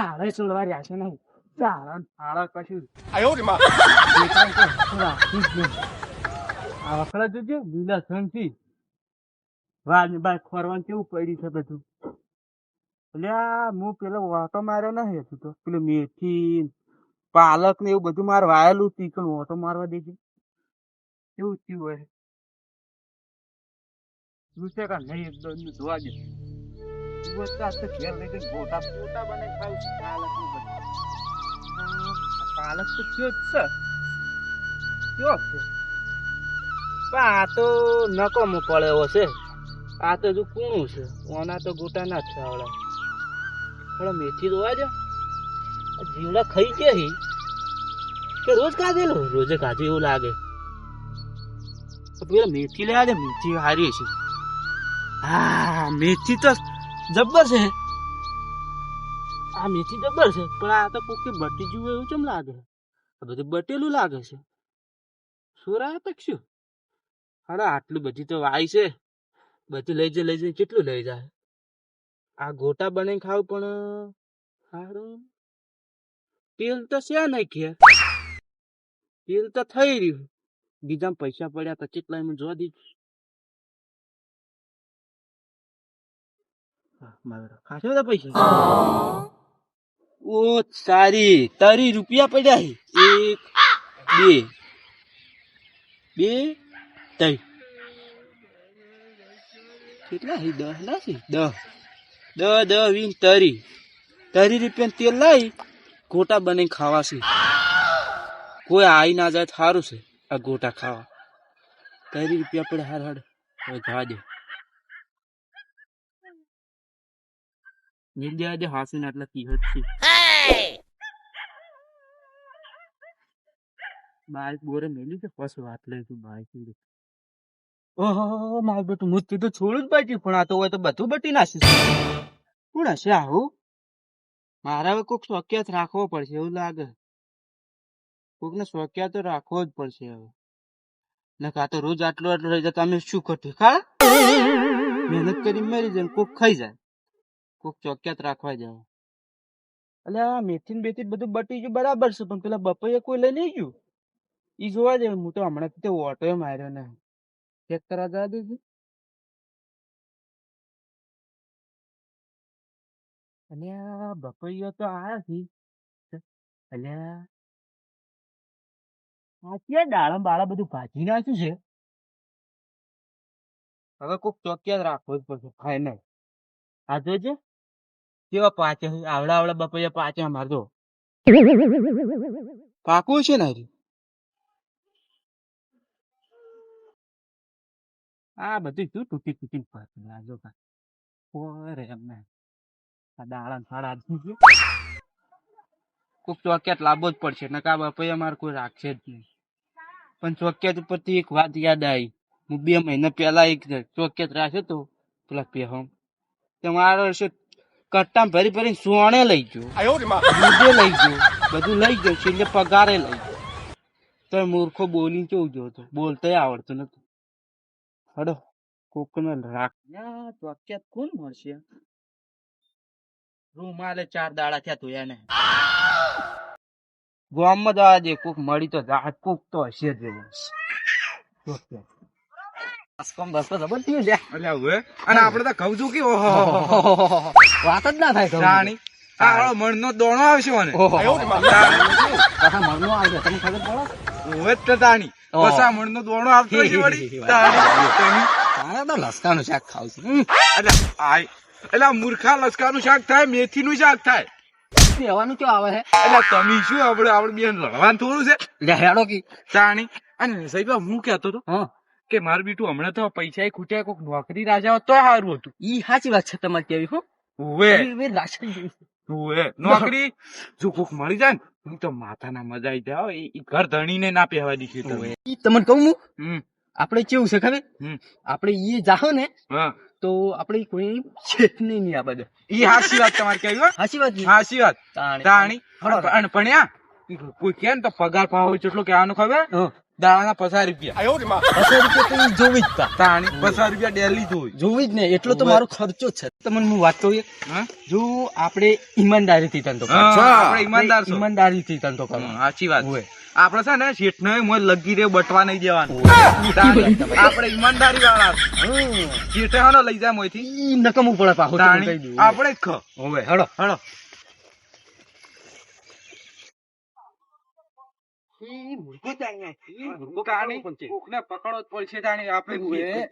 દાડે ચડવા રહ્યા છે નહીં દાડા કશું આ વખડા જોજો લીલા સંથી વાજ બાદ ખોરવાનું કેવું પડી છે બધું. એટલે હું પેલો વાટો માર્યો નહીં હતું તો પેલું મેથી પાલક ને એવું બધું મારે વાયેલું તીકણ વાટો મારવા દેજે એવું થયું હોય રૂસે કા નહીં એકદમ જોવા દે ઘેર લઈ જઈને ગોટા ગોટા બનાવી ખાવું છું પાલક નું બધું. પાલક તો કયો જ છે કયો છે પણ આ તો નકોમો પડ્યો છે. આ તો હજુ કૂણું છે ઓના તો ગોટા ના છે આવડા થોડા મેથી રોવા દે જીવડા ખાઈ ગયા કે રોજ કાઢેલો રોજે કાઢે એવું લાગે તો પેલા મેથી લેવા દે મેથી હારી છે. હા મેથી તો જબ્બર છે આ મેથી જબ્બર છે પણ આ તો કોકે બટી જેવું એવું કેમ લાગે બધું બટેલું લાગે છે સોરા તક શું અરે આટલું બધી તો વાય છે બધું લઈ જાય કેટલું લઈ જાય. આ ગોટા બનાવી ખાવ પણ સારું તેલ તો છે નહીં કે તેલ તો થઈ રહ્યું બીજા પૈસા પડ્યા તો કેટલા એમ જોવા દીધું ખાસા બધા પૈસા ઓ સારી તારી રૂપિયા પડ્યા એક બે બે ત્રણ કેટલા 10 ના છે 10 20 30 રૂપિયા તેલ લાવી ગોટા બનાવી ખાવા છે. કોઈ આવી ના જાય સારું છે આ ગોટા ખાવા 30 રૂપિયા પડે હાર હાડ હવે જવા દે નીલ દેવા દે હાસીને આટલા કિહત છે. બાઈક બોરે મેલી છે પછી વાત લઈ તું બાઈક ઓહો મારું બેટું મુસ્તી તો છોડું જ બાકી પણ આ તો હોય તો બધું બટી નાખીશ. કોણ હશે આવું મારે હવે કોઈક શોક્યાત રાખવો પડશે એવું લાગે કોઈક ને શોક્યા તો રાખવો જ પડશે હવે ને કા તો રોજ આટલું રહી જાય તમે શું કરશું ખા મહેનત કરી મરી જાય કોક ખાઈ જાય કોક ચોક્યાત રાખવા જાવ. એટલે આ મેથી બેથી બધું બટી ગયું બરાબર છે પણ પેલા બપૈયા કોઈ લઈ નહીં ગયું ઈ જોવા દે. હું તો હમણાં તો ઓટો માર્યો ને ચેક કરા જવા દેજે. અને આ બપૈયો તો આયા છે અલ્યા આ ક્યાં દાડમ બાળા બધું ભાજી નાખ્યું છે. હવે કોક ચોક્યા રાખવો જ પડશે ફાઈનલ. આ જોજે કેવા પાચે આવડા બપૈયા પાચે અમાર જો પાકું છે ને આ બધું શું તૂટી પાછું લાજો રે એમને આ દાડા ફાડા કોક ચોક્યાત લાવવો જ પડશે ને કા બપૈયા મારે કોઈ રાખશે જ નહીં. પણ ચોક્યાત ઉપરથી એક વાત યાદ આવી હું 2 મહિના પહેલા એક ચોક્યાત રાખ્યો તો પેલા પેહમ તમારો કટ્ટા ભરી સોણે લઈ ગયો દૂધે લઈ ગયો બધું લઈ ગયો છેલ્લે પગારે લઈ ગયો તો મૂર્ખો બોલીને કેવું જો હતો બોલતા આવડતું નતું. હડો કોક ને રાખ ચોક્યાત કોણ મળશે રૂમાલે 4 દાડા થયા ધોયા ને ગામમાં જવા દે કોક મળી તો જાત કોક તો હશે જ આપડે તો કહું છું કે વાત જ ના થાય મણ નો દોણો આવશે મણ નો દોણો આવતો લસકાનું શાક ખાવ છું એટલે મૂર્ખા લસકા નું શાક થાય મેથી નું શાક થાય કહેવાનું કેવું આવે છે એટલે તમે શું આપડે બેન લડવાનું થોડું છે હેડો કી તાણી. અને સાહેબ હું કેતો હતો કે મારું બીટું હમણાં તો પૈસા ખૂટ્યા કોઈક નોકરી રાજા તો સારું હતું. ઈ સાચી વાત છે તમારી કેવી નોકરી જો કોક મળી જાય ને તો માથાના મજા આવી જાય ઘર ધણીને ના પહેવા દીધી તમને કહું આપડે કેવું છે ખબર આપડે ઈ જાહો ને તો આપડે કોઈ છેત નહીં આ બધા ઈ હાચી વાત તમારે કેવી હાચી વાત તાણી ભણ્યા કોઈ કે ને તો પગાર ભાવ જેટલો કહેવાનું ખબર દાડાના 50 રૂપિયા 50 રૂપિયા તો ઈ જોવી જ તા. તાણી 50 રૂપિયા ડેલી જોઈ. જોવી જ ને, એટલો તો મારો ખર્ચો જ છે. તમને હું વાત કહું એક? હા? જો આપણે ઈમાનદારીથી ધંધો કરો. હા, આપણે ઈમાનદાર છો. ઈમાનદારીથી ધંધો કરો. સાચી વાત. હોય. આપડે છે ને શેઠ ને મોય લગી રે બટવા નહીં દેવાનું. આપડે ઈમાનદારી વાળા શેઠે હાનો લઈ જાય મોયથી. ઈ નકમું પડે પાછું. તાણી આપણે જ ખ. હવે હેડો હળો કોકને પકડો જ પડશે તાણી. આપણે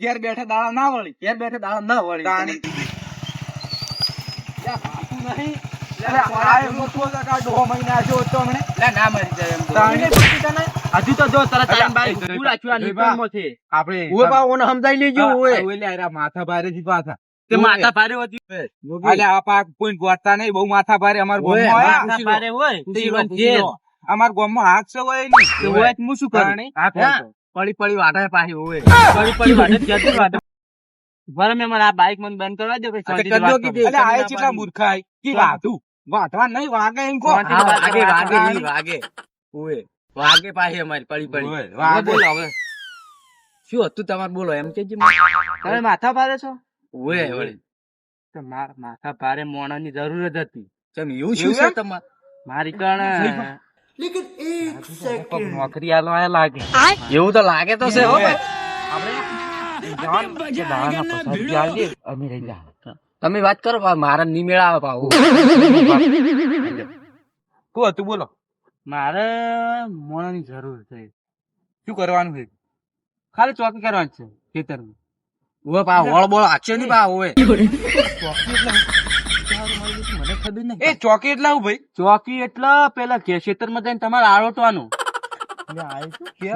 ઘેર બેઠા દાડા ના વળી. ઘેર બેઠે દાડા ના વળી. તાણી નહીં. આ એમ તો કાકા ડોહો મહિને આજો તો હમણે. ના મરી જાય એમ તો. તાણી હજુ તો જો તરત અલા, આઈને બાઈક એ ઊભું રાખ્યું આ એ નીકળમાં છે. આપણે ઓય બા ઓને સમજાઈ લેજો. ઓય માથા ભારે થી પાછા તે માથા ભારે હતી. અલે આ પાક કોઈ ગોતતા નહીં. બહુ માથા ભારે અમાર ઓય, ગામમાં આયા. માથા ભારે હોય તો પૂછી લો, ઈવન પૂછી જેલ. લો. અમાર ગામમાં હાક છે હોય નહીં. તો હોય તો હું શું કરું? તાણી, હા, હા? કોણ? પડી પડી વાઢે પાછી હોય. પડી પડી વાઢે જ જતી વાઢે. બરાબર મેં મને આ બાઈક મને બંધ કરવા દો કે શાંતિથી કરજો વાત કીધી. કરો. અલે આ કેટલા મૂર્ખાઈ કી વાતું વાતવા નહીં વાગે એમ કો. હા, વાગે વાગે તાણી. નહીં, વાગે. ઓય વાગે પાછી અમારી પડી પડી. ઓય, વાગે. હવે બોલો હવે શું હતું તમારે? બોલો એમ કેજો. તમે માથા ભારે છો? ઓય વળી તો માથા ભારે મોણાની જરૂર જ હતી. તમે એવું શું છે તમારે? મારી કણ નોકરી આલો આયા લાગે. એવું તો લાગે તો છે હો ભાઈ. અમે રહી જા. તમે વાત કરો પા, મારા ની મેળા આવે પાહુ. શું હતું બોલો. મારે મોણાની જરૂર છે. શું કરવાનું છે? ખાલી ચોકી કરવાની છે ખેતરમાં. ઓય પા વળ બોળ આછે ની પા ઓય. મને ખબર નહીં. એ ચોકી એટલે હું ભાઈ? ચોકી એટલે પેલા ખેતરમાં જઈને તમારે આરોટવાનું.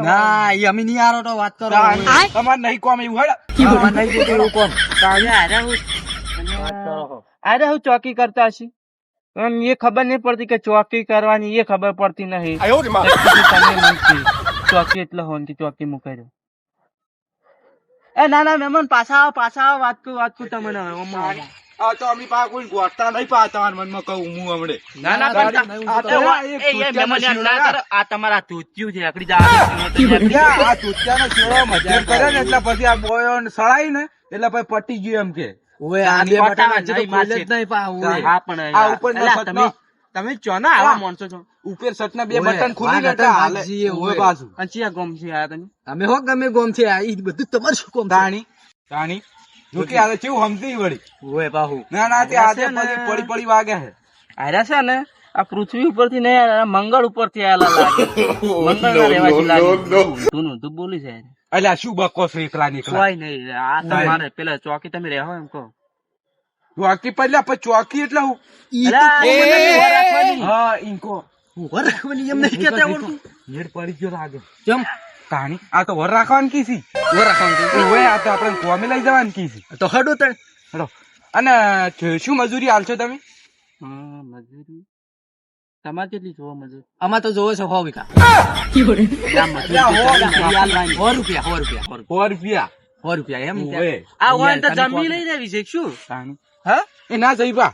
ના એ અમે નહીં આરોટો. વાત કરો. તમારે નહીં કોમ એવું હેડ. અમારે નહીં જોતું એવું કોમ. અરે હું ચોકી કરતા હશી. એ ખબર નહીં પડતી કે ચોકી કરવાની, એ ખબર પડતી નહીં. તમે નથી. ચોકી એટલે હોનથી ચોકી મુકાઈ દો. એ ના ના મહેમાન પાછા આવો વાત કરું તમને હવે. આ તો અમે પા કોઈ ગોઠતા નહીં પા તમારા મનમાં કહું હું હમણે. ના ના ગાડી- આ તો એક તૂટિયાનો શીરો. આ તમારા તૂત્યું છે આકડી જા. આ તૂટિયાનો શીરો મજૂર કરે ને એટલે પછી આ બોયો ને સળાઈ ને એટલે પછી પટી ગયું એમ કે. આ ઉપરના છતનો- તમે ચો ના આવા માણસો છો. ઉપર સટના બે બટન ખુલી ને એટલે હાલે. ઓય પાછું. અંચિયા ગોમ છે આ તમે. અમે હો ગમે ગોમ છે આ ઈ બધું તમારું શું કોમ? તાણી જોકે આ કેવું સમજી વળી. ઓય બાહુ. ના ના તે આજે પછી પડી વાગે છે. આર્યા છે ને આ પૃથ્વી ઉપરથી નહીં આ મંગળ ઉપરથી આયેલા લાગે. મંગળના રહેવાસી લાગે. તું બોલી છે. એટલે આ શું બકો છો એકલા નીકળા? કોઈ નહીં. આ તમારે પેલા ચોકી તમે રહેવો એમ કહો. ચોકી પહેલા પછી ચોકી એટલે હું હા ઇન્કો વર રાખવાની એમ નહીં કહેતા આવડતું. નેડ પડી ગયો લાગે. કેમ? તાણી આ તો વર રાખવાની કીસી. વર રાખવાનું ઓય આ તો આપણે કોમે લઈ જવાની કીસી. તો હડો તણ. હેડો. અને શું મજૂરી હાલશો તમે? મજૂરી તમારે કેટલી જોવો મજૂરી? આમાં તો જોવો છે 100 વીઘા. 100 રૂપિયા. 100 રૂપિયા એમ આ હોય તો જમીન લઈ લેવી છે શું? હા એ ના જઈબા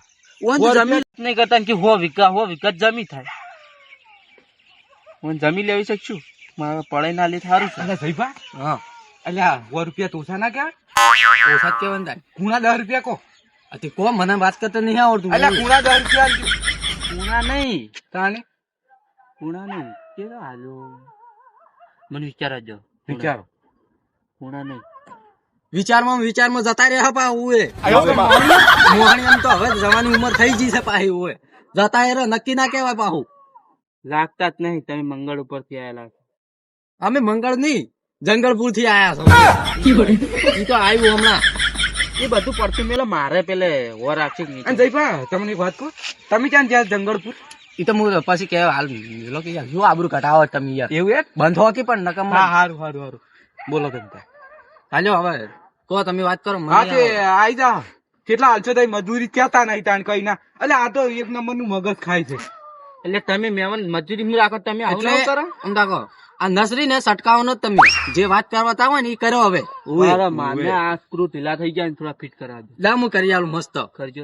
જમીન નહીં કરતા કે 100 વીઘા જમીન થાય. જમીન લેવી છે શું? મારે પડે ના લે સારું છે. એટલે જઈબા હા એટલે 100 રૂપિયા તો ઓછા ના કહેવાય? ઓછા કેવાનું થાય? કુણા 10 રૂપિયા કો. કો મને વાત કરતા નહીં આવડતું. એટલે કુણા 10 રૂપિયા આલજો. કુણા નહીં. તાણી કુણા નહીં કેવો હાલો મને વિચાર જ વિચારો. કુણા નહીં. વિચારમાં જતા રહ્યા પા ઉએ. મોહણી એમ તો હવે જવાની ઉંમર થઈ ગઈ છે પાહી ઉએ. જતા એ નક્કી ના કહેવાય પાહુ. લાગતા જ નહીં તમે મંગળ ઉપર થી આયેલા. અમે મંગળ નહીં જંગલપુર થી આયા છો. ઈ તો આવ્યું હમણાં. એ બધું પડતું મેલે મારે પેલે ઓર રાખશે. અને જઈબા તમને એક વાત કહું, તમે ક્યાં જ્યાં જંગલપુર? ઈ તો હું પછી કહેવાય હાલ મેલો કે યાર શું આબરૂ કઢાવો તમે યાર. એવું યાર બંધ હો કે પણ નકમ. હા હારું બોલો તમે. હાલો હવે તો તમે વાત કરો. હા તે આઈ જા. કેટલા હાલશો તમે મજૂરી કહેતા નહીં તાણ કઈ ના. એટલે આ તો એક નંબર નું મગજ ખાય છે. એટલે તમે મહેમાન મજૂરી હું રાખો તમે આવું એટલે ના કરો. આમ રાખો આ નસરી ને સટકાવવાનો તમે જે વાત કરવા તા હોય ને એ કરો હવે. મારે આ સ્ક્રૂ ઢીલા થઈ જાય ને થોડા ફિટ કરા દો. લા હું કરી આલું મસ્ત કરજો.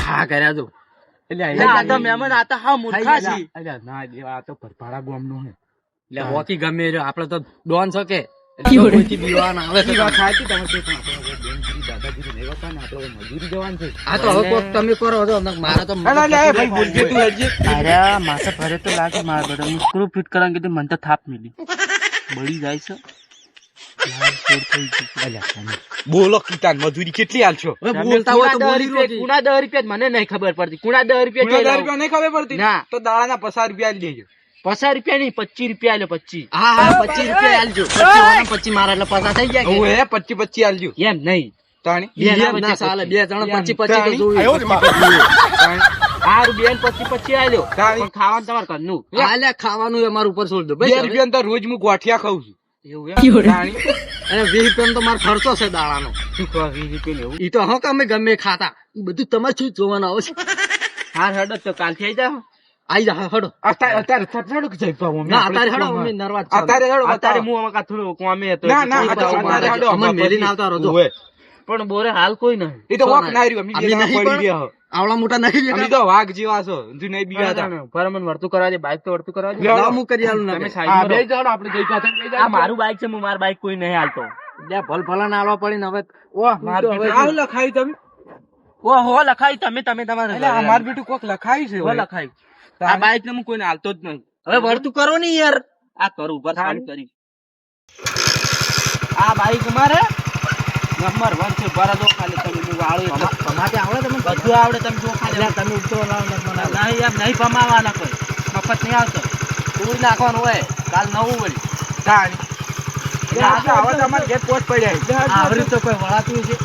હા કર્યા દો. એટલે આ તો મહેમાન આ તો હા મૂર્ખા છે. ના આ તો ભરપાડા ગામ નું હે. એટલે હોકી ગમે એ રહ્યો, આપડે તો ડોન શકે એટલે તો કોઈથી બીવાના આવે છે. મજૂરી જવાનું છે. આ તો હવે કોક તમે કરો છો, મારે તો ભાઈ બોલજે તું હજી. અરે માથા ભરે તો લાગે મારા બધા હું સ્ક્રૂ ફિટ કરવાનું કીધું મને તો થાપ મિલી બળી જાય છે. બોલો કિતાન મજૂરી કેટલી હાલશો? હવે બોલતા હોય તો બોલી લો. કુણા 10 રૂપિયા મને નહીં ખબર પડતી. કુણા 10 રૂપિયા રૂપિયા નહીં ખબર પડતી ના. તો દાડાના 50 રૂપિયા આલી દેજો. 50 રૂપિયા નહીં 25 રૂપિયા આલ્યો 25. હા હા 25 રૂપિયા આલજો. 25 મારા એટલે પાછા થઈ ગયા કે? ઓએ 25 આલજો. એમ નહીં તાણી બે ના ચાલે, બે જણા 25 તો જોયું. આ રૂપિયા 25 આલ્યો પણ ખાવાનું તમારે ઘરનું. આલ્યા ખાવાનું એ મારું ઉપર છોડ દો 2 રૂપિયા તો રોજ હું ગોઠિયા ખાઉં છું. એવું તાણી અને 20 રૂપિયા તો મારો ખર્ચો છે દાડાનો. શું કહો 20 રૂપિયા એવું? ઈ તો હો કે અમે ગમે એ ખાતા, ઈ બધું તમારે શું જોવાનું આવે છે? હાર હડો તો કાલથી આવી જાવ. આઈ જા હડો. અત્યારે સટડો કે જઈપા હું ના અત્યારે હડો અમે નરવા જ અત્યારે હેડો અત્યારે હું અમાર થોડું કોમે હતો ના ના એટલે અત્યારે હેડો અમને મેલીને આવતા રહો જો. ઓએ પણ બોરે હાલ કોઈ નહીં. એ તો વોક ના રહ્યું અમે અમી નહીં પડી પણ ગયા આવડા મોટા નહીં અમી બેટા. તો વાઘ જેવા છો તું નહીં બીજા હતા પર મને વર્તું કરવા દે, બાઈક તો વર્તું કરવા દે. લ્યો. લાવ હું કરી આલું તમે ના સાઈડમાં રહો. બે જાવ આપણે જઈ પાછા જઈ આ મારું બાઈક છે, હું મારું બાઈક કોઈ નહીં હાલતો. બે ભલ ભલા ના આલવા પડી ને હવે ઓ માર બેટું આવ લખાઈ તમે ઓ હો લખાઈ તમે તમારે એટલે આ માર બેટું કોક લખાઈ છે હો લખાઈ. આ બાઈક ને હું કોઈને હાલતો જ નહીં. હવે વર્તું કરો ને યાર. આ કરું ઉપર ચાલુ કરી. આ બાઈક મારે નંબર 1 છે. ભરા દો ખાલી તમે હું વાળું એટલે તમારે આવડે તમને બધું આવડે. તમે જો ખાલી એટલે તમે ઉતરો લાવ ને મને નહીં એમ નહીં પમાવાના કોઈ મફત નહીં આવતો. તોડી નાખવાનું હોય કાલ નવું વળી. તાણી એટલે આ તો આવા તમારે ઘેર પોટ પડ્યા છે. આવરી તો કોઈ વળાતું છે.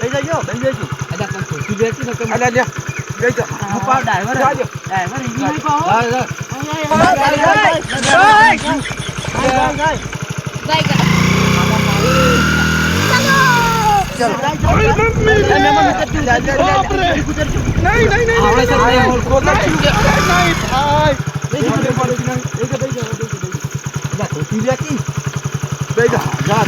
બેસી જજો બેસી જજો. અલા તને ખોટું બેઠી ને તમે. અલ્યા લ્યો જઈ જા હું પાવ ડ્રાઈવર જાજો. ડ્રાઈવર ઈજી નહીં પાવ. હા, હા. આવડે છે ને? ઓળખો નથી. અલા ખોટું બેઠી. જઈ જા જા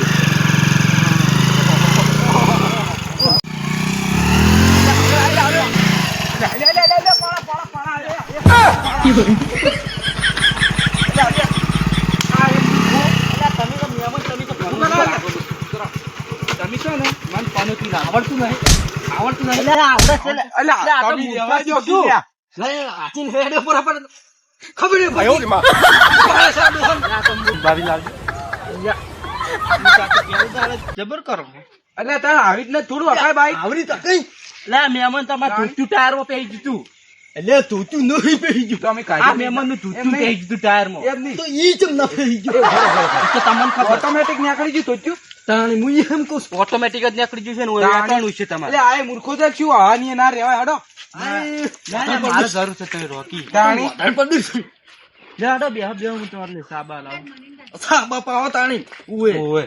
તમે છો ને મન પાનોથી આવડતું નહીં. આવડતું નહીં. અલ્યા આ તો તમે મૂર્ખા રહેવા દ્યો શું? લ્યા. લઈ હાચીને હેડે બરાબર ખબર નહીં ભાઈઓ પડી. ને માં આ તો મૂર્ખ ભાભી લાવજો. જબર કરો. અલ્યા તાર આવી જ ને થોડું અકાય બાઈક આવરી તો કઈ લે મહેમાન તમારે ધૂતું ટાયરમાં પહેરી દીધું. એટલે તું તું નહીં પહેરી ગયો. તો અમે આ કાઢી મહેમાન નું એમ ધૂતું નહીં. પહેરી દીધું ટાયરમાં. એમ નહીં તો ઈ ચમ ના પહેરી ગયો. તો તમને ખબર ઓટોમેટિક નીકળી ગયું તો તાણી મુઈ એમ કહું છું. ઓટોમેટિક જ નીકળી જશે ને ઓય વાટવાનું છે તમારે. એટલે આ મૂર્ખો છે શું હા ની ના રેવાય હડો ના, મારે જરૂર છે તમે રોકી. તાણી તાણ પડી છું. લે હટો બે હું તમારે સાબા લાવું. સાબા પાવો તાણી ઉએ ઓય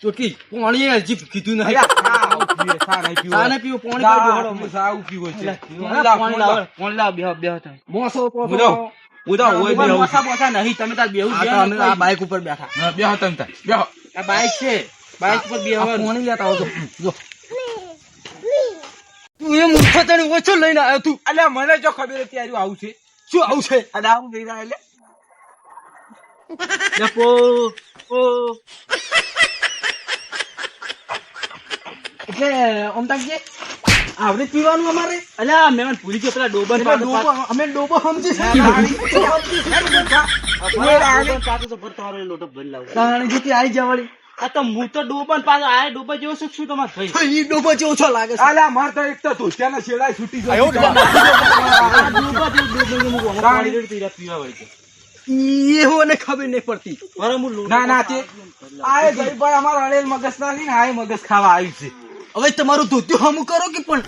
ચોકી પાણી હજી કીધું નહીં. અલ્યા સા પીવે સા નહીં પીવો સાને પીવું પાણી કાઢી હળો. હું સા પીવો છે પાણી લાવો પાણી લાવો બે તમે. મોસો પોસો. ઉદો ઉદો ઓય ઉપર બેહું મોસા બોસા નહીં તમે તાર બેહું આ તો અમે આ બાઈક ઉપર બેઠા. હા બેહો તમે તાર બેહો આ બાઈક છે બાઈક પર આ બેહવાનું. પાણી લેતા આવજો. જો તું એ મૂર્ખો તને ઓછો લઈને આવ્યો તું. અલ્યા મને જો ખબર હતી આર્યું આવું છે શું આવું છે? અને આવું લઈ રહ્યા એટલે લે પો એટલે આમ તાક જે આવડે પીવાનું અમારે. અલ્યા મહેમાન ભૂલી ગયો પેલા ડોબન એટલે ડોબો અમે ડોબો સમજી છે. પાછો તો ભરતો હારો લોટો ભરી લાવું. તાણી જતી આઈ જવાળી. આ તો હું તો ડોબન પાછો આ ડોબા જેવો શું શું તમારે થઈ. તો ઈ ડોબો જે ઓછો લાગે છે. અલ્યા માર તો એક તો ધોતિયાના છેડાય છૂટી ગયો આ ડોબા જેવું ડોબા જેવું હું પાણી રેડ પીરા પીવા વળી છે. ઈ એહોને ખબર નહીં પડતી. મારે હું લોટો ના ના તે આ ગઈ પણ અમાર અણેલ મગજ ના ને આ મગજ ખાવા આવ્યું છે હવે તમારું ધોત્યું હમું કરો કે પણ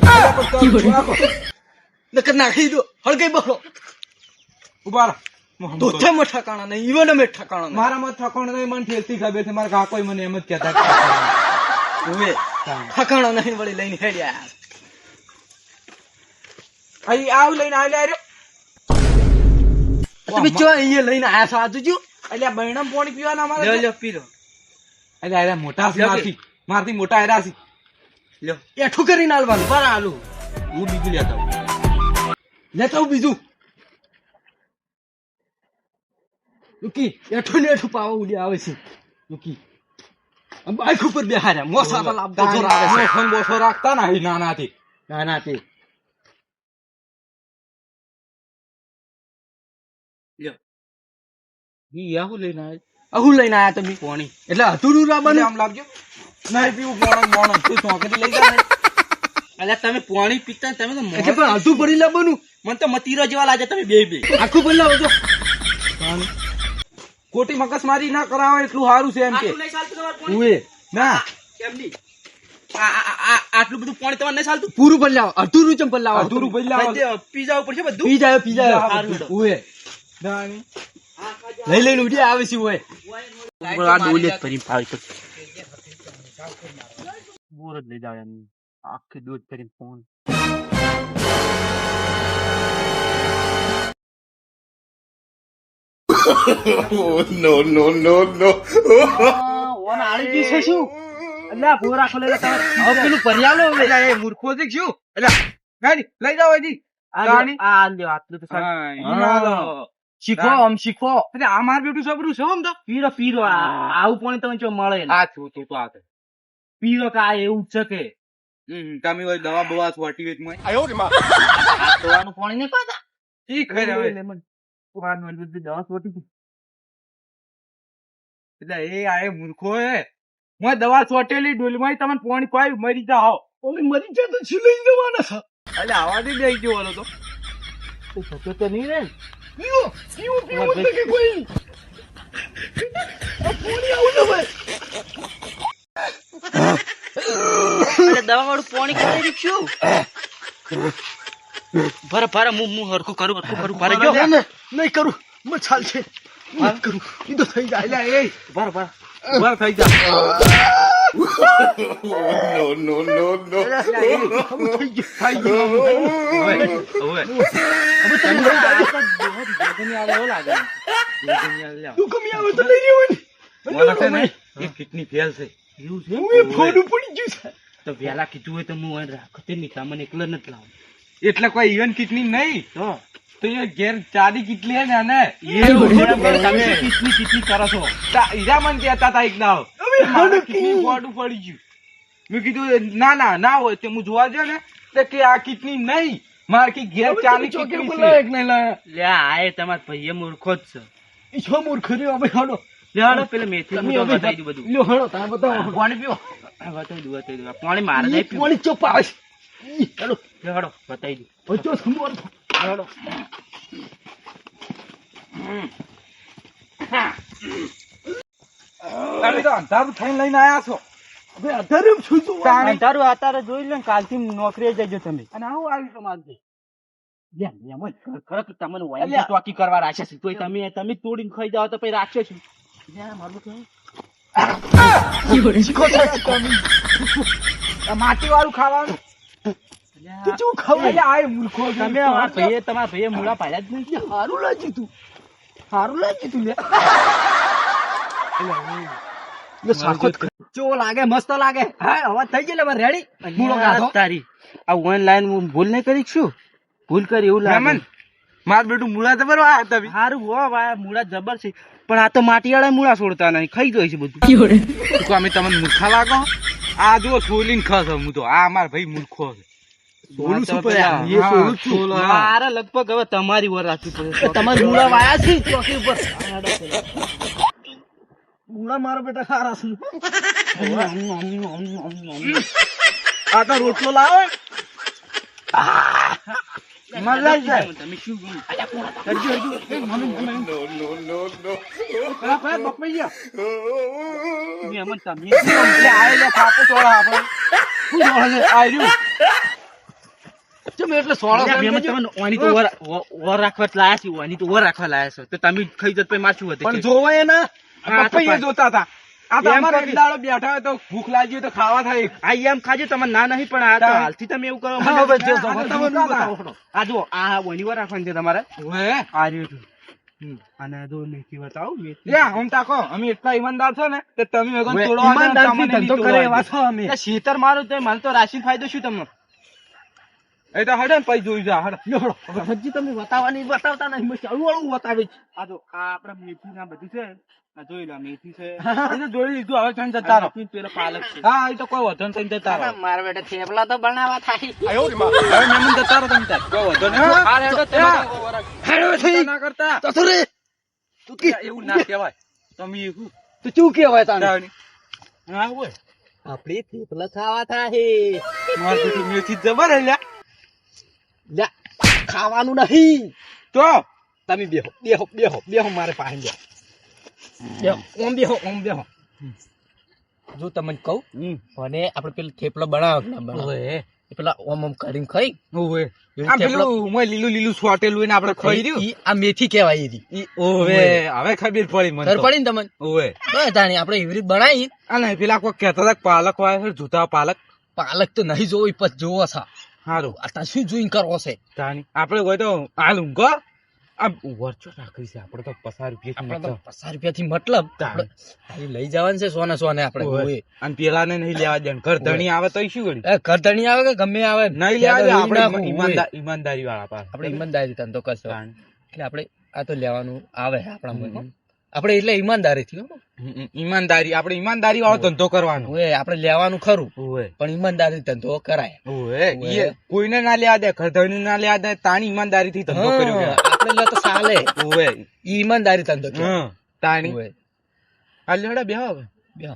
નકર નાખી દો હળગઈ બરો. ઉભા રહો. ધોથે માં ઠકાણા નહીં, ઈવન અમે ઠકાણા નહીં. મારા મત ઠકોણ નહીં મને ઠેલતી ખબર છે મારા કાકોય મને એમ જ કહેતા કે ઉવે ઠકાણા નહીં વળી લઈને હેડ્યા. અહીં આવ લઈને આવેલા રહ્યો તમે ચો અહીંયા લઈને આયા છો આજુ જો. અલ્યા બૈણમ પાણી પીવાના અમારે લ્યો લ્યો પી લો. અલ્યા અલ્યા મોટા છે લ્યો કે. મારથી મોટા આયરા છે લ્યો એઠું કરીને આલવાનું. પર આલુ હું બીજું લેતા આવું. લેતા આવું બીજું. લુકી એઠું ને એઠું પાવા ઉડી આવે છે લુકી બાઈક ઉપર બેહાર્યા મોસા તો લાભ જોર આવે છે મોસમ બોસો રાખતા નહીં નાનાથી. ના તે ઈ આવું લઈને આવે અહુ લઈને આયા તમે પાણી એટલે અધૂરું મને રાબન આમ લાગજો નહીં પીવું મોણો તું ચોકડી લઈ જા ને. અલ્યા તમે પાણી પીતા તમે તો એટલે પણ અધું પડી લાવવાનું મને તો મતીરા જેવા લાગે તમે બે આખું પડી લાવો જો ખોટી મગજમારી ના કરાવે એટલું સારું છે એમ કે. આટલું નહીં ચાલતું તમારું પાણી? ઉએ ના કેમ નહીં? આટલું બધું પાણી તમારે નહીં ચાલતું? પૂરું પડી લાવો અધૂરું ચમ પડી લાવો અધૂરું પડી લાવો. પી જવું પડશે બધું પી જાય સારું હેડો. ઉએ ના, નહીં. લઈ લઈને ઉડી આવે છે ઉએ આ ડોલે જ ફરી ફાવી તો બોર જ લઈ જાવ એમ આખી દૂધ કરીને ફોન ઓન આળી ગઈ છે શું? અલ્યા બોરા ખોલે તમે હવે પેલું પર્યાલો હવે અલ્યા, એ મૂર્ખો છે કે શું? અલ્યા, ગાડી લઈ જાઓ હજી. ગાડી. આ લ્યો આટલું તો સારું. હા, ઈ ના લો. શીખો આમ શીખો અરે આ માર બેટું સબરું છે આમ તો. પીરો પીરો આવું પાણી તમે જો મળે ને. આ છું તું તો આ છે. પીરો કે આ એવું જ છે કે તમે ઓય દવા બવા છોટી વેચ મોય. આ તોવાનું પાણી નહીં પાતા ઈ ખરે હવે. પુરાનું બધું દવા છોટી ગઈ. એટલે એ આ એ મૂર્ખો હે. મોય દવા છોટેલી ડોલમાં તમને પાણી પાઈ મરી જાઓ. ઓલી મરી જાય તો શું લઈ જવાના છે એટલે આવા દે દઈ ગયો ઓલો તો. તો થતો તો નહીં રે ને. પીવું તો કે કોઈ આ પાણી આવું ન ભાઈ અરે દવા વાળું પાણી કરી દીધું ભરે ભરે હું હરખું કરું ભરે જો નહીં કરું મચાલ છે નહીં કરું ઈ તો થઈ જાય એટલે એ ભરે ભરે ઉભા થઈ જા. થઈ ગયું હવે તું કમી આવે તો લઈ લેવાની. મને છે ને એક કિડની ફેલ છે. એવું છે હું એ ફોડું પડી ગયું છે તો વહેલા કીધું હોય તો હું અહીં રાખો તે નહીં તમને એકલો નથી લાવું એટલે કોઈ ઇવન કિડની નહીં તો એ ઘેર ચારી કિટલી હે ને અને તમે કેટલી કરો છો ઈરા મને કહેતા હતા એક દાવ મારે કિડની ફોડું પડી ગયું. મેં કીધું ના ના ના હોય તે હું જોવા ગયો ને તો કે આ કિડની નહીં મારે કે ઘેર ચાલી કિડની છે. લે આ તમારા ભાઈએ મૂર્ખો જ છે ઈ છો મૂર્ખ રહ્યો અમે હાડો લે હાલો પેલા મેથી હું તો બતાવી દઉં બધું લ્યો હાડો તાર બતાવો પાણી પીવો બતાવી દઉં પાણી મારે નહીં પીવું પાણી ચોપ આવે હાડો લે હાલો બતાવી દઉં ઓચો સમોર હાલો તમે તો અંધારું થઈને લઈને આયા છો. હવે અધરમ છું તો તારું અત્યારે જોઈ લે ને કાલથી નોકરીએ જજો તમે અને આવું આવ્યું તમારે ખરેખર તમને વાઈન ચોકી કરવા રાખ્યા છે તોય તમે તોડીને ખાઈ જાવ તો પછી રાખ્યો છું માટી વાળું ખાવાનું તું ખાવ એટલે આ મૂર્ખો તમે તમારા ભાઈએ મૂળા પાડ્યા જ નહીં હારું લાગ્યું તું હારું લાગ્યું તું લે ચો લાગે મસ્ત લાગે હા હવે થઈ ગયેલો રેડી મૂળો ગાધો તારી આ ઓનલાઈન હું ભૂલ નહીં કરી છું ભૂલ કરી એવું લાગે રમન માર બેટું મુળા તો બરો આ તમે સારું હો ભાઈ મૂળા જબર છે પણ આ તો માટીવાળા મૂળા છોડતા નહીં ખાઈ જાય છે બધું તો અમે તમને મૂર્ખા લાગો. આ જો છોલીને ખાસ હું તો આ માર ભાઈ મૂર્ખો છે. સોલું શું પડ્યા એ સોલું જ છું મારે લગભગ હવે તમારી વર રાખવી પડે તમારે મૂળા વાયા છે ચોકી ઉપર મૂળા મારો બેટા ખારા છે આ તો રોટલો લાવો મજા જાય. તમે શું એટલે સોળો વર રાખવા લાયા છે ઓની તો વર રાખવા લાયા છે તો તમે ખાઈ જત પછી મારશું હતું પણ જોવાય ને પપ્પા જોતા હતા. આ તો એમ અમારે કરી. એક દાડો બેઠા હોય તો ભૂખ લાગી હોય તો ખાવા થાય. આ એમ ખાજો તમે ના નહીં પણ આ તો હાલથી તમે એવું કરો હા, હવે જો, આ હવે તમે તમે બતાવો. આ જો આ ઓની વર રાખવાની છે તમારે ઓએ. આ રહ્યું અને જો મેથી બતાવું મેથી યા, આમ તાકો અમે એટલા ઈમાનદાર છો ને તો તમે વગર તોડવા દો, ઈમાનદારથી તમને નહીં ધંધો કરે તોડવા એવા દો. છો અમે શેતર મારું તો મને તો રાશિ ફાયદો શું તમને એ તો હડે ને પછી જોઈ જા હડે. હજી તમે બતાવતા નહીં મેં ચાલુ વાળું બતાવીશ. આ જો આ આપડે મેથી ના બધું છે આ જોઈ લો મેથી છે એ તો જોઈ લીધું હવે તને જતા રહો. પેલો પાલક છે હા એ તો કોઈ વધો નહીં તને જતા રહો. મારા બેટા થેપલા તો બનાવવા થાય. હવે મહેમાન જતા રહો તમે તાર. કોઈ વધો નહીં. આ રેડો તમે ના કરતા તો રે તું કે એવું ના કહેવાય. તમે એવું તું શું કહેવાય તાને દાવની. હા હોય આપડે થેપલા ખાવા થાય. માર બેટું મેથી જબર હે લ્યા. લ્યા ખાવાનું નહીં. તો તમે બેહો મારે પાસે બેહો. જો તમને કહું મને આપડે પેલું થેપલો બનાવે પેલા ઓમ કરીને ખાઈ ઓવે આ પેલું મોય લીલું સોટેલું એને આપણે ખાઈ રહ્યું. આ મેથી કહેવાય એરી. ઓવે હવે ખબર પડી મને ખબર તો. પડી ને તમને ઓવે બસ તાણી આપણે એવી રીત બનાવી. અને પેલા કોઈ કહેતા હતા કે પાલક વાળા છે જોતા પાલક. પાલક તો નહીં જોવો પછી જોવો છે. સારું આ શું જોઈને કરવો છે. તાની આપણે કોઈ તો હાલ ઊંઘો આ વરચો રાખી છે આપણે તો 50 રૂપિયા આપણે તો 50 રૂપિયાથી મતલબ આપણે ખાલી લઈ જવાનું છે સોને આપણે હોય. અને પેલા ને નહીં લેવા દે ઘર ધણી આવે તો શું કરી ઘર ધણી આવે કે ગમે આવે નહીં લેવા દે આપણે આપણે ઈમાનદારી વાળા પાસે આપણે ઈમાનદારી ધંધો કરશો એટલે આપણે આ તો લેવાનું આવે આપણા મનમાં. આપણે એટલે ઈમાનદારીથી ઈમાનદારી આપણે ઈમાનદારી વાળો ધંધો કરવાનો હોય. આપણે લેવાનું ખરું ઓવે પણ ઈમાનદારી ધંધો કરાય. ઓવે ઈ કોઈને ના લેવા દે ઘર ધણી ના લેવા દે તાણી ઈમાનદારી થી ધંધો કર્યો કહેવાય. આપણે લે તો ચાલે. ઓવે ઈ ઈમાનદારી ધંધો કહેવાય. હા તાણી હોય. આ લેડા બેહો હવે બેહો.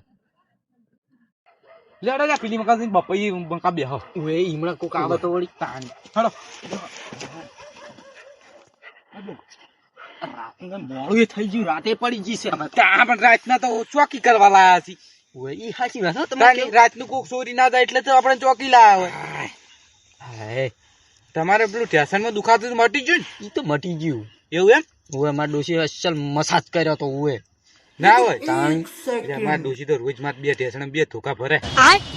લેડા જા પેલી મકા બપઈ મકા બેહો હોય ઈમણા કોક આવે તો વળી તાણી હળો મોડું થઈ ગયું રાતે પડી ગઈ છે. ત્યાં પણ રાતના તો ચોકી કરવા લાયા છે. હોય ઈ સાચી વાત હો તાણી તમારી. રાતનું કોક ચોરી ના થાય એટલે તો આપણે ચોકી લાયા હોય. હાય તમારે પેલું ઠેસનમાં દુખાતું તો મટી ગયું ઈ તો મટી ગયું. ને એવું એમ હોય મારા ડોશી અસલ મસાજ કર્યો તો હોય ના હોય તાણી. એટલે અમારા ડોશી તો રોજ માં 2 ઠેસણ 2 ધોકા ભરે.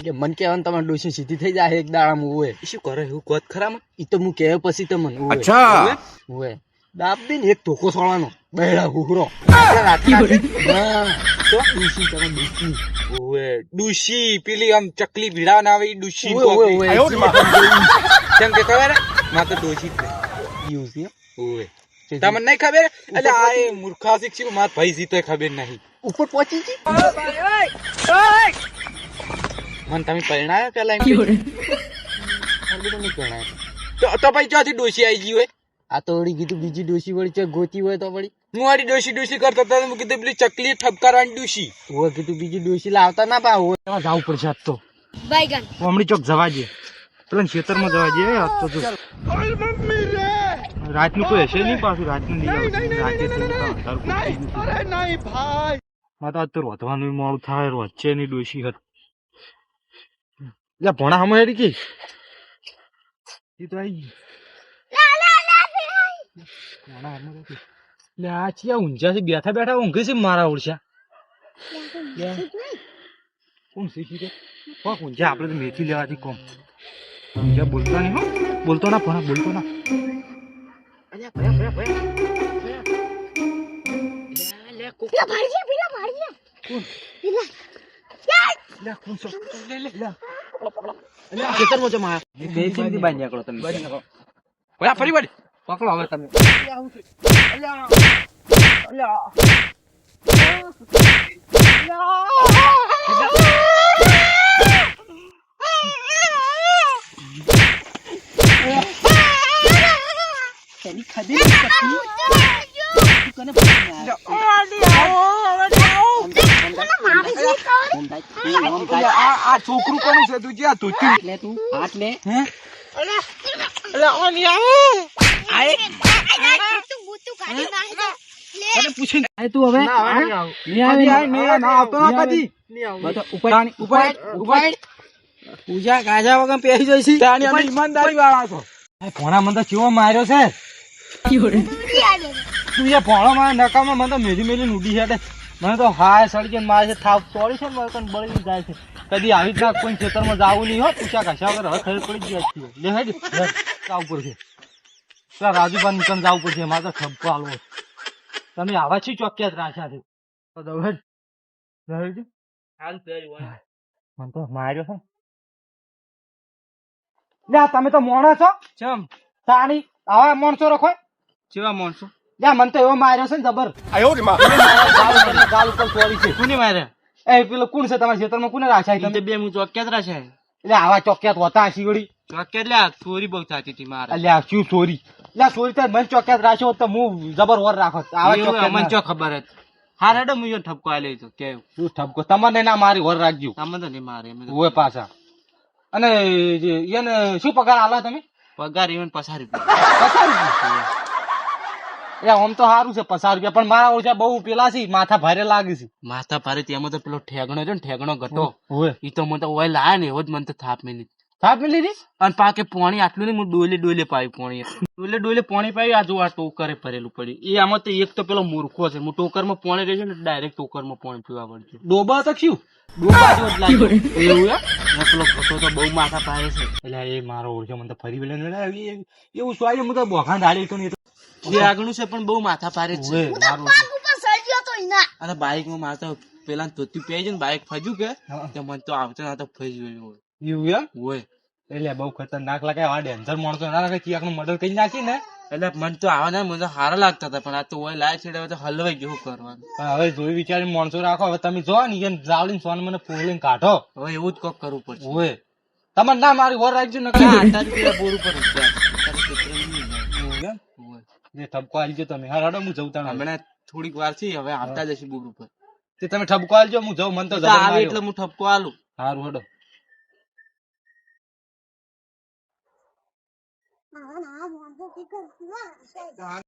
કે મન કહેવાનું તમારી ડોશી સીધી થઈ જાય એક દાડામાં હોય. એ શું કરે એવું કોત ખરામાં ઈ તો હું કહે પછી તમને હોય. અચ્છા હોય દાબી ને એક ધોકો સોળવાનો બહેડા હુહરો. રાતના હા તો ડોશી તમે ડોશી ઓવે ડુશી પેલી આમ ચકલી ભીડા ના આવે ઈ ડુશી ઓય, ઓય, કેમ કે ખબર હે? માં તો ડોશી જ યુ છે ઓવે તમને નહીં ખબર એટલે આ એ મૂર્ખા શીખી માર ભાઈ જીતો ખબર નહીં ઉપર પહોંચી ગઈ. મને તમે પરણાયો પેલા એમ તો ભાઈ ચોથી ડોશી આવી ગઈ હોય. આ તો વળી કીધું બીજી ડોશી વળી છે ગોતી હોય તો વળી હું વાળી ડોશી કરતો હતો મેં કીધું પેલી ચકલી ઠપકારવાની ડોશી હોય કીધું બીજી ડોશી લાવતા ના પા હોય જવું પડશે આજ તો. હમણાં ચોક જવા દે પેલા ખેતરમાં જવા દે આજ તો જો રાતનું કોઈ હશે નહીં પાછું રાતનું નહીં આવે. રાતે થઈ ગયું તો અંધારું કોઈ થઈ ગયું. મારે તો આજ તો રોધવાનું મોડું થાય વચ્ચે ની ડોશી હતી લે ભણા હમ હેડી કી ઈ તો આવી ગઈ. ભણા હમ હેડી. લે આ ચિયા ઊંઝાથી બેઠા બેઠા ઊંઘે છે મારા ઓળશા કોણ શીખી દે કોક ઊંઝા આપણે તો મેથી લેવાથી કોમ ઊંઝા બોલતા નહીં હો બોલતો ના ભણા બોલતો ના ફરી વળી પકડો હવે તમે. આ છોકરું કોનું છે તું જ્યાં તું લે તું હાથ લે. તું હવે પૂજા ગાજા વગર પહેરી જઈશી. ઈમાનદારી વાળા છો ભણા મને તો કેવો માર્યો છે તું એ ભણો માં નકામાં મને તો મેલી મેલી ઉડી છે મને તો હાય સડી કે મારે છે થાપ ચોરી છે ને મારે કઈ બળી જાય છે કદી આવી રીતના કોઈ ખેતરમાં જવું નહીં હો પૂછા ઘાસા વગર હવે ખબર પડી જાય છે લે હેડ જવું પડશે પેલા રાજુભાઈ નીકળ જવું પડશે મારે તો ખબ્બો હાલવો તમે આવા છી ચોક્યા જ રાખ્યા છે તો દવેડ મને તો માર્યો છે લ્યા તમે તો મોણો છો ચમ તાણી આવા માણસો રખો કેવા માણસો લ્યા મને તો એવો માર્યો છે ને જબર ગાલ ઉપર ચોરી છે કોને માર્યા એ પેલો કોણ છે તમારા ખેતરમાં કોને રાખ્યા ઈ તો તમે બે હું ચોક્યાત રાશે એટલે આવા ચોક્યાત હોતા હશી વળી ચોક્યાત લ્યા ચોરી બહુ થતી હતી મારે અલ્યા શું ચોરી લ્યા ચોરી તો મને ચોક્યાત રાખ્યો હોત તો હું જબર વર રાખો આવા એવું અમને ચોક્યાત ચો ખબર હતી હા રેડો હું યો ઠપકો આલ્યો તો કેવું શું ઠપકો તમને ના મારી વર રાખજો તમે તો નહીં મારે એમ તો ઓય પાછા અને એને શું પગાર આલા તમે પગાર even 50 રૂપિયા 50 રૂપિયા એ આમ તો સારું છે 50 રૂપિયા પણ મારા ઓછા બહુ પેલા છે માથા ભારે લાગે છે માથા ભારે તેમાં તો પેલો ઠેગણો છે ને ઠેગણો ગતો ઓય ઈ તો મને તો ઓય લાયા ને એવો જ મને તો થાપ મેલી થાપ મિલી રી અને પાકે પાણી આટલું નહીં હું ડોલે પાયું પાણી ડોલે પાણી પાયું આ જો આ ટોકરે ભરેલું પડ્યું એ આમાં તો એક તો પેલો મૂર્ખો છે હું ટોકરમાં પાણી રહે છે ને ડાયરેક્ટ ટોકરમાં પાણી પીવા પડશે ડોબા તો શું ડોબા જેવો જ લાગ્યો એવું એમ પેલો ઘટો તો બહુ માથા પાડે છે એટલે એ મારો ઓળખ્યો મને તો ફરી વેલે એવું સ્વાય હું તો બોખાન ધારી તો નહીં જે આગળનું છે પણ બહુ માથા પાડે જ છે ઓય મારું અને બાઈકમાં મારે તો પેલા ધોતી પહેરી છે ને બાઈક ફજ્યું કે તે મને તો આવતો ના તો ફરી ગયું એવું એમ હોય એટલે બહુ ખતરનાક લાગે આ ડેન્જર માણસો ના લાગે ચિયાક નું મર્ડર કરી નાખી ને એટલે મને તો આવા ના મને તો સારા લાગતા હતા પણ આ તો ઓય લાય છે એટલે હવે તો હલવાઈ ગયું કરવાનું પણ હવે જોઈ વિચારી માણસો રાખો હવે તમે જો ને એમ જાવડીને સોન મને પોલીને કાઢો હવે એવું જ કોક કરવું પડશે ઓય તમારે ના મારી વર રાખજો ને બોર ઉપર જે ઠપકો આલજો તમે હા રડો હું જઉં તાણ હમણાં થોડીક વાર થી હવે આવતા જશે બોર ઉપર તે તમે ઠપકો આલજો હું જઉં મન તો જબર આવે માર્યો. એટલે હું ઠપકો આલું હારું હડો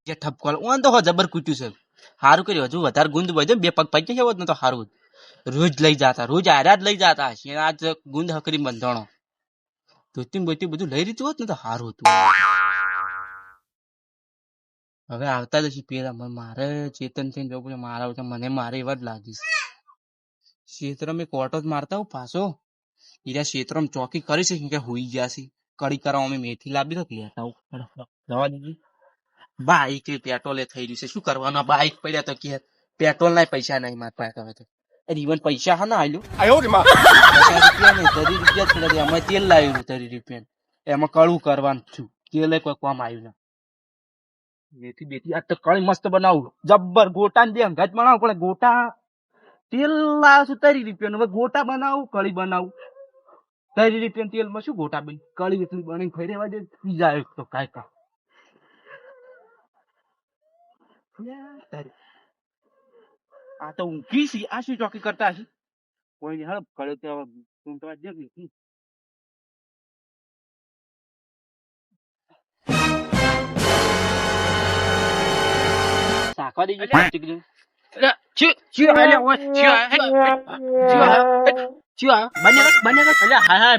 જે ઠપકો આલું ઓન તો હો જબર કૂટ્યું છે સારું કર્યું હજુ વધારે ગુંદ વધ્યો બે પગ પૈકી હોત ને તો સારું રોજ લઈ જતા રોજ આર્યા જ લઈ જતા હશે આજ ગુંદ હકરી બંધાણો ધોતી બોતી બધું લઈ રીતું હોત ને તો સારું હતું હવે આવતા જશે પેલા મારે ચેતન થઈને જવું પડે મારા વચ્ચે મને મારે એવા જ લાગીશ ક્ષેત્ર મેં કોટો જ મારતા હું પાછો ઈરા ક્ષેત્ર ચોકી કરી છે કે હોઈ ગયા છે કડી કરવા અમે મેથી લાવી તો લેતા આવું જવા દીધી બાઈક પેટ્રોલે થઈ રહ્યું છે શું કરવાનું બાઈક પડ્યા તો કે પેટ્રોલ ના પૈસા નહીં માર પાસે હવે તો ઇવન પૈસા હા ના આલ્યો 50 રૂપિયા નહીં 30 રૂપિયા છોડ્યા દે અમે તેલ લાવ્યું 30 રૂપિયા એમાં કળું કરવાનું છું તેલ કોઈ કામ આવ્યું ના મેથી બેથી આ તો કળી મસ્ત બનાવું જબ્બર ગોટા દે અંગાજ બનાવું પણ ગોટા તેલ લાવ્યો છું 30 રૂપિયા હવે ગોટા બનાવું કળી બનાવું 30 રૂપિયા તેલમાં શું ગોટા બની કળી એટલી બની ખાઈ રહેવા દે પી જાય તો કાંઈ કા આ તો ઊંઘી છે આ શું ચોકી કરતા હશે કોઈ હળ કરે તો તું તો જે સાખવા દેજો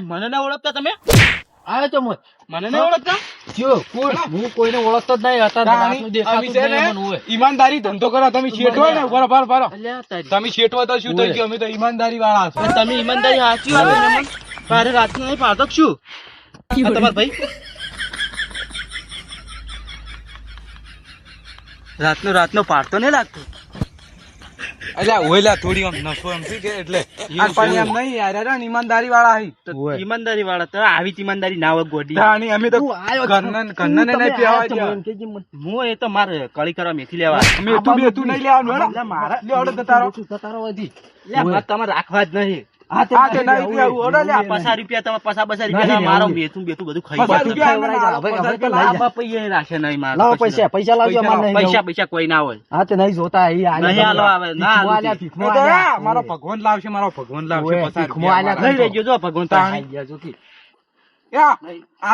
મને ના ઓળખતા તમે આવે તો મને ના ઓળખતા હું કોઈને ઓળખતો જ નહીં હતા ઈમાનદારી ધંધો કરો તમે શેઠો ને બરાબર તમે શેઠો તો શું થઈ ગયું અમે તો ઈમાનદારી વાળા છો તમે ઈમાનદારી સાચી વાત ને મને તારે રાતનું નહીં પાડતો શું તમાર ભાઈ રાતનો પાડતો નહીં લાગતો અલ્યા ઓયલા થોડી આમ નસો એમ શું કે એટલે આ પાણી આમ નહીં યાર અરે ઈમાનદારી વાળા હી ઈમાનદારી વાળા તો આવી ઈમાનદારી ના હોય ગોડી તાણી અમે તો ઘરના ને નહીં પીવા દે હું એ તો મારે કળી કરવા મેથી લેવા મેતું બેતું નહીં લેવાનું હેડો મારા લેવડો તો તારો વધી તમારે રાખવા જ નહીં હા તે નહીં પીવું ઓડો લે 50 રૂપિયા તમે 50 રૂપિયા મારો મેથું બેતું બધું ખાઈ 50 રૂપિયા રાખે નહીં મારે લાવો પૈસા લાવજો અમારે નહીં પૈસા કોઈ ના હોય હા તે નહીં જોતા નહીં હાલો આવે ના મારો ભગવાન લાવશે 50 લઈ લેજો જો ભગવાન આ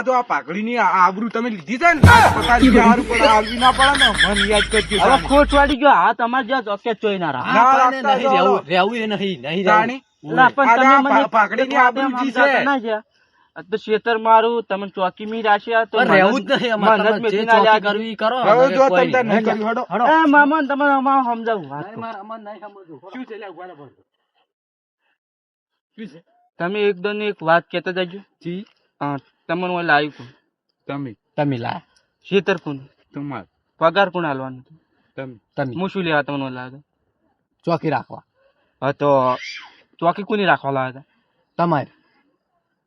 તો આ પાઘડી ની આબરૂ તમે લીધી છે ને 50 રૂપિયા હારું પડે આલવી ના પડે ને મન યાદ કરજો હવે ખોટ વાળી ગયો હા તમારે જ્યાં ચોક્કસ ચોઈ ના રાખે રહેવું એ નહીં તાણી પાઘડી ની આબરૂ જી છે તો શેતર મારું તમે ચોકી મી રાખ્યા તો રહેવું જ નહીં અમારે કરવી કરો હવે જો તમે નહીં કર્યું હડો મામા તમારે અમારે સમજાવું શું છે લે ઉભા રહો તમે એકદમ એક વાત કહેતા જજો જી તમને હું લાવ્યું તમે લા શેતર કોણ તમાર પગાર કોણ હાલવાનું તમે હું શું લેવા તમને લાગે ચોકી રાખવા હા તો ચોકી કોની રાખવા લાવ્યા તમારે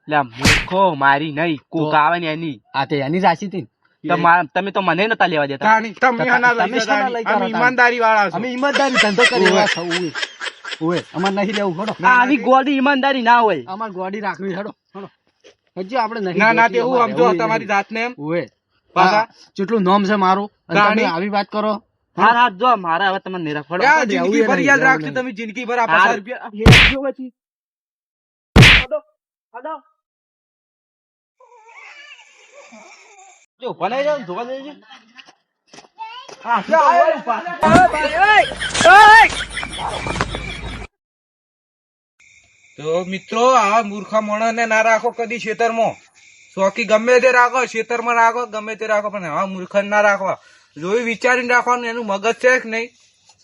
લે મૂર્ખો મારી નહીં કોક આવે ને એની આ તે એની રાશિ હતી તમે તો મને નતા લેવા દેતા તાણી તમે આના લઈ તમે જતા શાના નહીં. લઈ અમે જતા? ઈમાનદારી વાળા છો. અમે ઈમાનદારી ધંધો કરી એવા છો, ઓય ઓય અમાર નહીં લેવું હેડો આવી ગોળી ઈમાનદારી ના હોય અમાર ગોડી રાખવી હેડો હેડો હજી આપણે નહીં ના ના જોતી, તેવું અમારે સમજો એવું તમારી નહીં. જાતને એમ ઓય પાછા? કેટલું નામ છે મારું અને તમે તાણી? આવી વાત કરો હાર હાથ જો મારા હવે તમને નિરા ફળો આ દેવું જિંદગી એ ભર નહીં, યાદ દેવું રાખજો નહીં. તમે જિંદગી ભર આ હાર. 50 રૂપિયા જો પછી જો ભલે જાવ જોવા દેજો હા શું તો મિત્રો આ મૂર્ખા માણસને ના રાખો કદી ખેતરમાં. શોખી ગમે તે રાખો, ખેતરમાં રાખો, ગમે તે રાખો, પણ આ મૂર્ખને ના રાખવા. જોઈ વિચારીને રાખવાનું, એનું મગજ છે કે નહીં.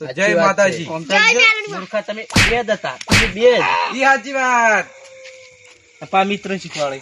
તો જય સાચી વાત માતાજી. છે. આમ તો જો, મૂર્ખા તમે બે જ હતા તમે બે જ ઈ સાચી વાત. અપા મિત્ર શીખવાડે